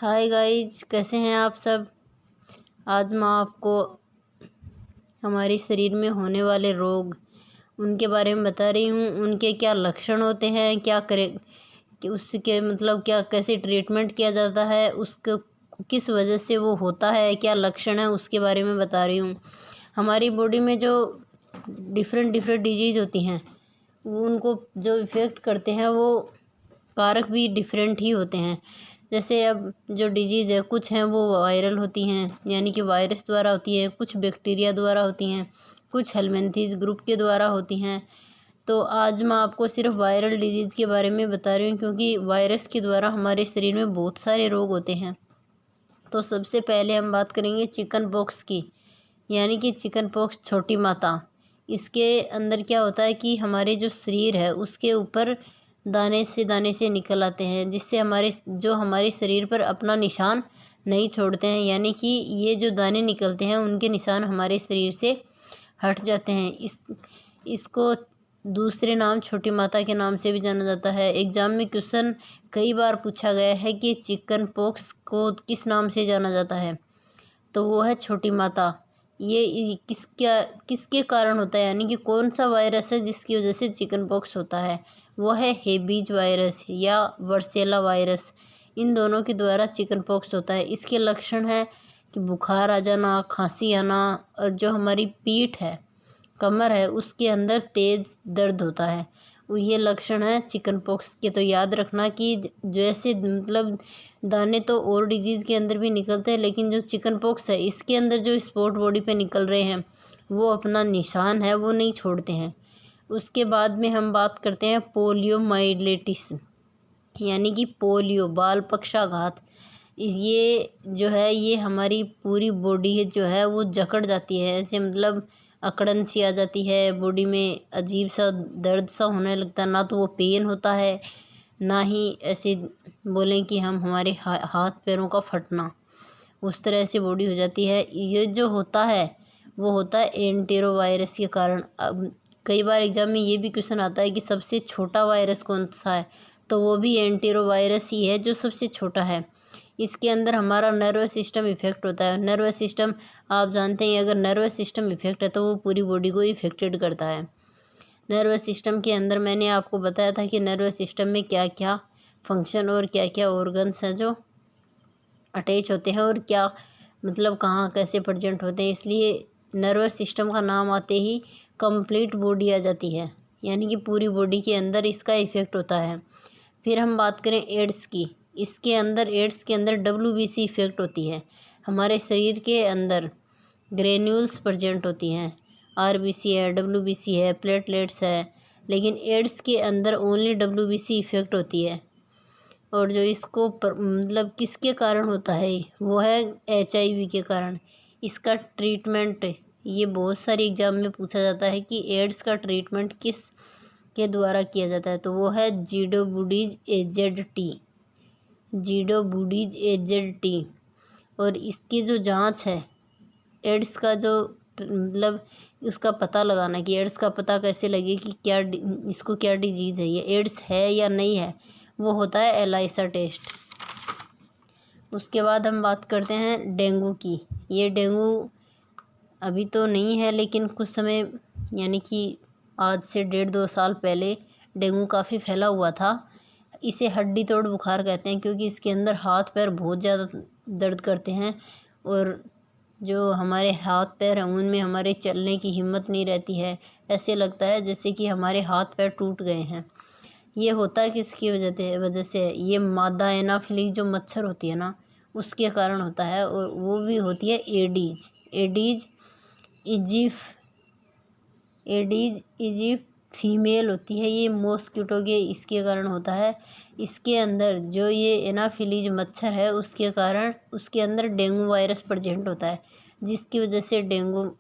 Hi guys, कैसे हैं आप सब। आज मैं आपको हमारे शरीर में होने वाले रोग उनके बारे में बता रही हूँ। उनके क्या लक्षण होते हैं, क्या करें कि उसके क्या कैसे ट्रीटमेंट किया जाता है, उसको किस वजह से वो होता है, क्या लक्षण है, उसके बारे में बता रही हूँ। हमारी बॉडी में जो डिफरेंट डिजीज़ होती हैं वो उनको जो इफ़ेक्ट करते हैं वो कारक भी डिफरेंट ही होते हैं। जैसे अब जो डिजीज़ है, कुछ हैं वो वायरल होती हैं, यानी कि वायरस द्वारा होती हैं, कुछ बैक्टीरिया द्वारा होती हैं, कुछ हेलमिंथेस ग्रुप के द्वारा होती हैं। तो आज मैं आपको सिर्फ वायरल डिजीज़ के बारे में बता रही हूँ, क्योंकि वायरस के द्वारा हमारे शरीर में बहुत सारे रोग होते हैं। तो सबसे पहले हम बात करेंगे चिकन पॉक्स की, यानी कि चिकन पॉक्स छोटी माता। इसके अंदर क्या होता है कि हमारे जो शरीर है उसके ऊपर दाने से निकल आते हैं, जिससे हमारे शरीर पर अपना निशान नहीं छोड़ते हैं, यानी कि ये जो दाने निकलते हैं उनके निशान हमारे शरीर से हट जाते हैं। इसको दूसरे नाम छोटी माता के नाम से भी जाना जाता है। एग्ज़ाम में क्वेश्चन कई बार पूछा गया है कि चिकन पॉक्स को किस नाम से जाना जाता है, तो वो है छोटी माता। ये किसके कारण होता है, यानी कि कौन सा वायरस है जिसकी वजह से चिकन पॉक्स होता है, वो है हेबीज वायरस या वर्सेला वायरस। इन दोनों के द्वारा चिकन पॉक्स होता है। इसके लक्षण है कि बुखार आ जाना, खांसी आना, और जो हमारी पीठ है, कमर है, उसके अंदर तेज़ दर्द होता है। ये लक्षण है चिकन पॉक्स के। तो याद रखना कि जैसे दाने तो और डिजीज़ के अंदर भी निकलते हैं, लेकिन जो चिकन पॉक्स है इसके अंदर जो स्पॉट बॉडी पे निकल रहे हैं वो अपना निशान है वो नहीं छोड़ते हैं। उसके बाद में हम बात करते हैं पोलियोमाइलिटिस, यानी कि पोलियो बाल पक्षाघात। ये जो है ये हमारी पूरी बॉडी है जो है वो जकड़ जाती है, ऐसे अकड़न सी आ जाती है बॉडी में, अजीब सा दर्द सा होने लगता है। ना तो वो पेन होता है, ना ही ऐसे बोलें कि हमारे हाथ पैरों का फटना, उस तरह से बॉडी हो जाती है। ये जो होता है वो होता है एंटेरो वायरस के कारण। अब कई बार एग्जाम में ये भी क्वेश्चन आता है कि सबसे छोटा वायरस कौन सा है, तो वो भी एंटेरो वायरस ही है जो सबसे छोटा है। इसके अंदर हमारा नर्वस सिस्टम इफेक्ट होता है। नर्वस सिस्टम आप जानते हैं, अगर नर्वस सिस्टम इफेक्ट है तो वो पूरी बॉडी को इफेक्टेड करता है। नर्वस सिस्टम के अंदर मैंने आपको बताया था कि नर्वस सिस्टम में क्या क्या फंक्शन और क्या क्या ऑर्गन्स हैं जो अटैच होते हैं, और क्या कहाँ कैसे प्रेजेंट होते हैं। इसलिए नर्वस सिस्टम का नाम आते ही कंप्लीट बॉडी आ जाती है, यानी कि पूरी बॉडी के अंदर इसका इफेक्ट होता है। फिर हम बात करें एड्स की। एड्स के अंदर WBC इफेक्ट होती है। हमारे शरीर के अंदर ग्रेन्यूल्स प्रेजेंट होती हैं, RBC है, WBC है, प्लेटलेट्स है, लेकिन एड्स के अंदर ओनली WBC इफेक्ट होती है। और जो इसको किसके कारण होता है, वो है HIV के कारण। इसका ट्रीटमेंट ये बहुत सारे एग्जाम में पूछा जाता है कि एड्स का ट्रीटमेंट किस के द्वारा किया जाता है, तो वो है जीडोबुडीज AZT। और इसकी जो जांच है, एड्स का जो उसका पता लगाना कि एड्स का पता कैसे लगे कि इसको क्या डिजीज़ है, ये एड्स है या नहीं है, वो होता है एलाइसा टेस्ट। उसके बाद हम बात करते हैं डेंगू की। ये डेंगू अभी तो नहीं है, लेकिन कुछ समय यानी कि आज से 1.5-2 साल पहले डेंगू काफ़ी फैला हुआ था। इसे हड्डी तोड़ बुखार कहते हैं, क्योंकि इसके अंदर हाथ पैर बहुत ज़्यादा दर्द करते हैं, और जो हमारे हाथ पैर हैं उनमें हमारे चलने की हिम्मत नहीं रहती है। ऐसे लगता है जैसे कि हमारे हाथ पैर टूट गए हैं। ये होता किसकी वजह से ये मादा एनाफिलीज जो मच्छर होती है ना, उसके कारण होता है। और वो भी होती है एडीज इजिप्ट फीमेल होती है, ये मॉस्किटो के इसके कारण होता है। इसके अंदर जो ये एनाफिलीज मच्छर है उसके कारण उसके अंदर डेंगू वायरस प्रेजेंट होता है, जिसकी वजह से डेंगू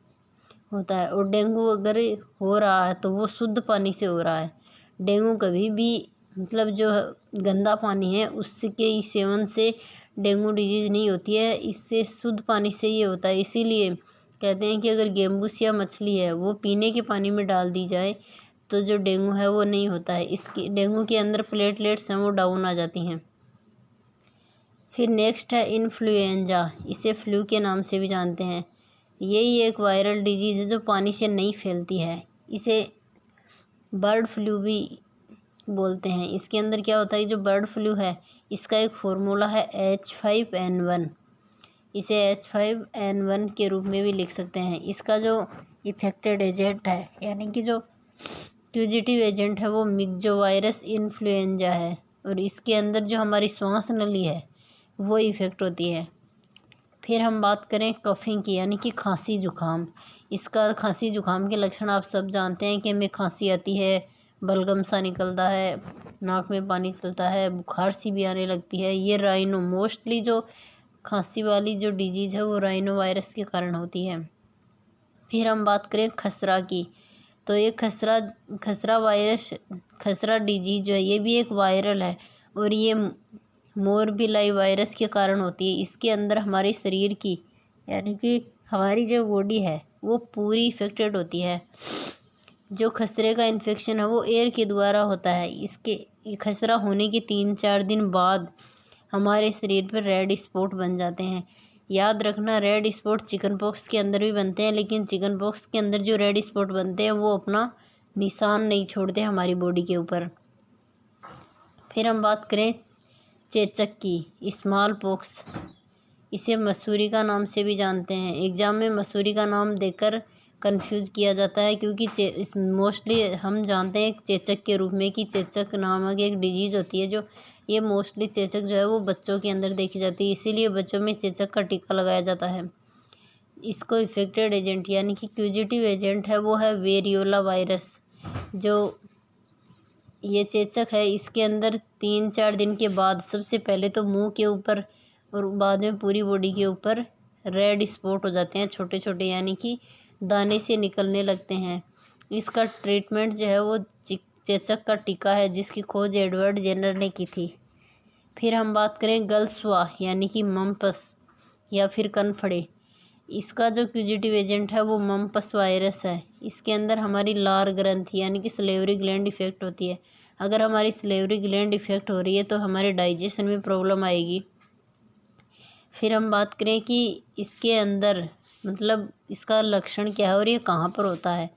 होता है। और डेंगू अगर हो रहा है तो वो शुद्ध पानी से हो रहा है। डेंगू कभी भी जो गंदा पानी है उसके सेवन से डेंगू डिजीज़ नहीं होती है, इससे शुद्ध पानी से ये होता है। इसीलिए कहते हैं कि अगर गेम्बूसिया मछली है वो पीने के पानी में डाल दी जाए तो जो डेंगू है वो नहीं होता है। इसकी डेंगू के अंदर प्लेटलेट्स हैं वो डाउन आ जाती हैं। फिर नेक्स्ट है इन्फ्लुएंजा, इसे फ्लू के नाम से भी जानते हैं। यही एक वायरल डिजीज़ है जो पानी से नहीं फैलती है। इसे बर्ड फ्लू भी बोलते हैं। इसके अंदर क्या होता है, जो बर्ड फ्लू है इसका एक फार्मूला है H5N1। इसे H5N1 के रूप में भी लिख सकते हैं। इसका जो इफेक्टेड एजेंट है यानी कि जो फ्यूजिटिव एजेंट है वो मिक्सो वायरस इन्फ्लुएंजा है, और इसके अंदर जो हमारी श्वास नली है वो इफ़ेक्ट होती है। फिर हम बात करें कफिंग की यानी कि खांसी जुकाम। इसका खांसी जुकाम के लक्षण आप सब जानते हैं कि हमें खांसी आती है, बलगम सा निकलता है, नाक में पानी चलता है, बुखार सी भी आने लगती है। ये राइनो मोस्टली जो खांसी वाली जो डिजीज़ है वो राइनो वायरस के कारण होती है। फिर हम बात करें खसरा की, तो ये खसरा वायरस, खसरा डिजीज जो है ये भी एक वायरल है, और ये मोरबिलाई वायरस के कारण होती है। इसके अंदर हमारे शरीर की यानी कि हमारी जो बॉडी है वो पूरी इफेक्टेड होती है। जो खसरे का इन्फेक्शन है वो एयर के द्वारा होता है। इसके खसरा होने के 3-4 दिन बाद हमारे शरीर पर रेड स्पॉट बन जाते हैं। याद रखना, रेड स्पॉट चिकन पॉक्स के अंदर भी बनते हैं, लेकिन चिकन पॉक्स के अंदर जो रेड स्पॉट बनते हैं वो अपना निशान नहीं छोड़ते हमारी बॉडी के ऊपर। फिर हम बात करें चेचक की, स्मॉल पॉक्स, इसे मसूरी का नाम से भी जानते हैं। एग्ज़ाम में मसूरी का नाम देकर कंफ्यूज किया जाता है, क्योंकि मोस्टली हम जानते हैं चेचक के रूप में कि चेचक नामक एक डिजीज़ होती है, जो ये मोस्टली चेचक जो है वो बच्चों के अंदर देखी जाती है, इसीलिए बच्चों में चेचक का टीका लगाया जाता है। इसको इफेक्टेड एजेंट यानी कि क्यूजिटिव एजेंट है वो है वेरियोला वायरस। जो ये चेचक है इसके अंदर 3-4 दिन के बाद सबसे पहले तो मुंह के ऊपर और बाद में पूरी बॉडी के ऊपर रेड स्पॉट हो जाते हैं, छोटे छोटे, यानी कि दाने से निकलने लगते हैं। इसका ट्रीटमेंट जो है वो चेचक का टीका है, जिसकी खोज एडवर्ड जेनर ने की थी। फिर हम बात करें गलस्वा यानी कि मम्पस या फिर कनफड़े। इसका जो क्यूजिटिव एजेंट है वो मम्पस वायरस है। इसके अंदर हमारी लार ग्रंथि यानी कि सलेवरी ग्लैंड इफेक्ट होती है। अगर हमारी सलेवरी ग्लैंड इफेक्ट हो रही है तो हमारे डाइजेशन में प्रॉब्लम आएगी। फिर हम बात करें कि इसके अंदर मतलब इसका लक्षण क्या है और ये कहाँ पर होता है।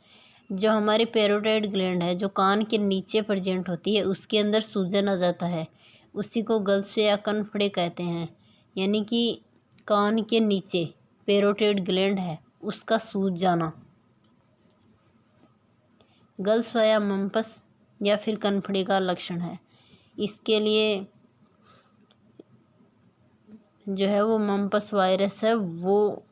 जो हमारी पैरोटाइड ग्लैंड है जो कान के नीचे प्रेजेंट होती है उसके अंदर सूजन आ जाता है, उसी को गल्स या कनफड़े कहते हैं। यानी कि कान के नीचे पैरोटाइड ग्लैंड है उसका सूज जाना गल्स या मम्पस या फिर कनफड़े का लक्षण है। इसके लिए जो है वो मम्पस वायरस है वो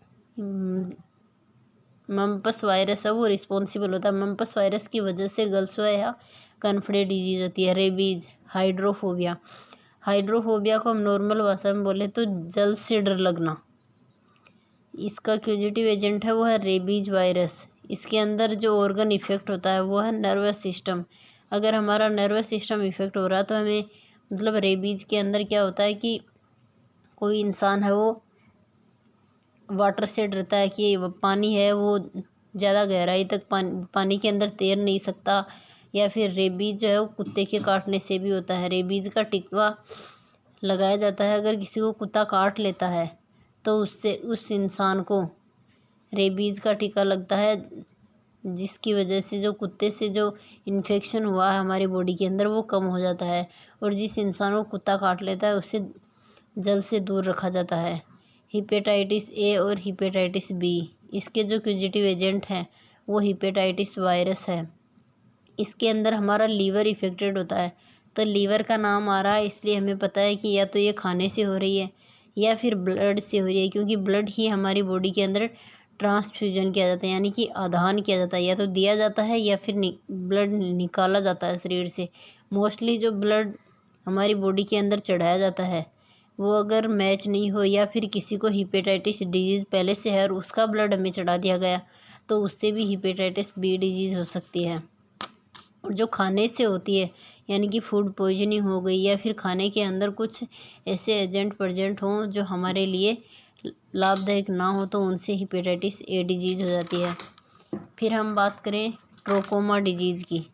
रिस्पॉन्सिबल होता है। मम्पस वायरस की वजह से गल्सवा या कनफड़े डिजीज होती है। रेबीज, हाइड्रोफोबिया को हम नॉर्मल भाषा में बोले तो जल से डर लगना। इसका क्यूजिटिव एजेंट है वो है रेबीज वायरस। इसके अंदर जो ऑर्गन इफेक्ट होता है वो है नर्वस सिस्टम। अगर हमारा नर्वस सिस्टम इफेक्ट हो रहा है तो हमें मतलब रेबीज के अंदर क्या होता है कि कोई इंसान है वो वाटर से डरता है कि पानी है वो ज़्यादा गहराई तक पानी के अंदर तैर नहीं सकता, या फिर रेबीज जो है वो कुत्ते के काटने से भी होता है। रेबीज का टीका लगाया जाता है। अगर किसी को कुत्ता काट लेता है तो उससे उस इंसान को रेबीज का टीका लगता है, जिसकी वजह से जो कुत्ते से जो इन्फेक्शन हुआ है हमारी बॉडी के अंदर वो कम हो जाता है, और जिस इंसान को कुत्ता काट लेता है उससे जल से दूर रखा जाता है। हिपेटाइटिस ए और हिपेटाइटिस बी, इसके जो क्यूजिटिव एजेंट हैं वो हिपेटाइटिस वायरस है। इसके अंदर हमारा लीवर इफेक्टेड होता है। तो लीवर का नाम आ रहा है इसलिए हमें पता है कि या तो ये खाने से हो रही है या फिर ब्लड से हो रही है, क्योंकि ब्लड ही हमारी बॉडी के अंदर ट्रांसफ्यूजन किया जाता है, यानी कि आदान किया जाता है। या तो दिया जाता है या फिर ब्लड निकाला जाता है शरीर से। मोस्टली जो ब्लड हमारी बॉडी के अंदर चढ़ाया जाता है वो अगर मैच नहीं हो या फिर किसी को हिपेटाइटिस डिजीज़ पहले से है और उसका ब्लड हमें चढ़ा दिया गया तो उससे भी हिपेटाइटिस बी डिजीज़ हो सकती है। और जो खाने से होती है यानी कि फूड पॉइजनिंग हो गई या फिर खाने के अंदर कुछ ऐसे एजेंट प्रेजेंट हों जो हमारे लिए लाभदायक ना हो तो उनसे हिपेटाइटिस ए डिजीज़ हो जाती है। फिर हम बात करें ट्रोकोमा डिजीज़ की।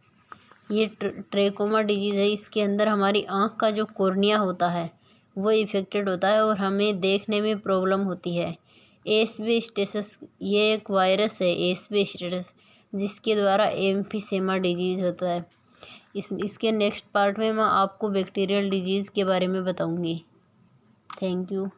ये ट्रेकोमा डिजीज़ है। इसके अंदर हमारी आँख का जो कॉर्निया होता है वो इफ़ेक्टेड होता है और हमें देखने में प्रॉब्लम होती है। एसबी स्टेटस, ये एक वायरस है एसबी स्टेटस, जिसके द्वारा एम्फीसेमा डिजीज़ होता है। इसके नेक्स्ट पार्ट में मैं आपको बैक्टीरियल डिजीज़ के बारे में बताऊंगी। Thank you.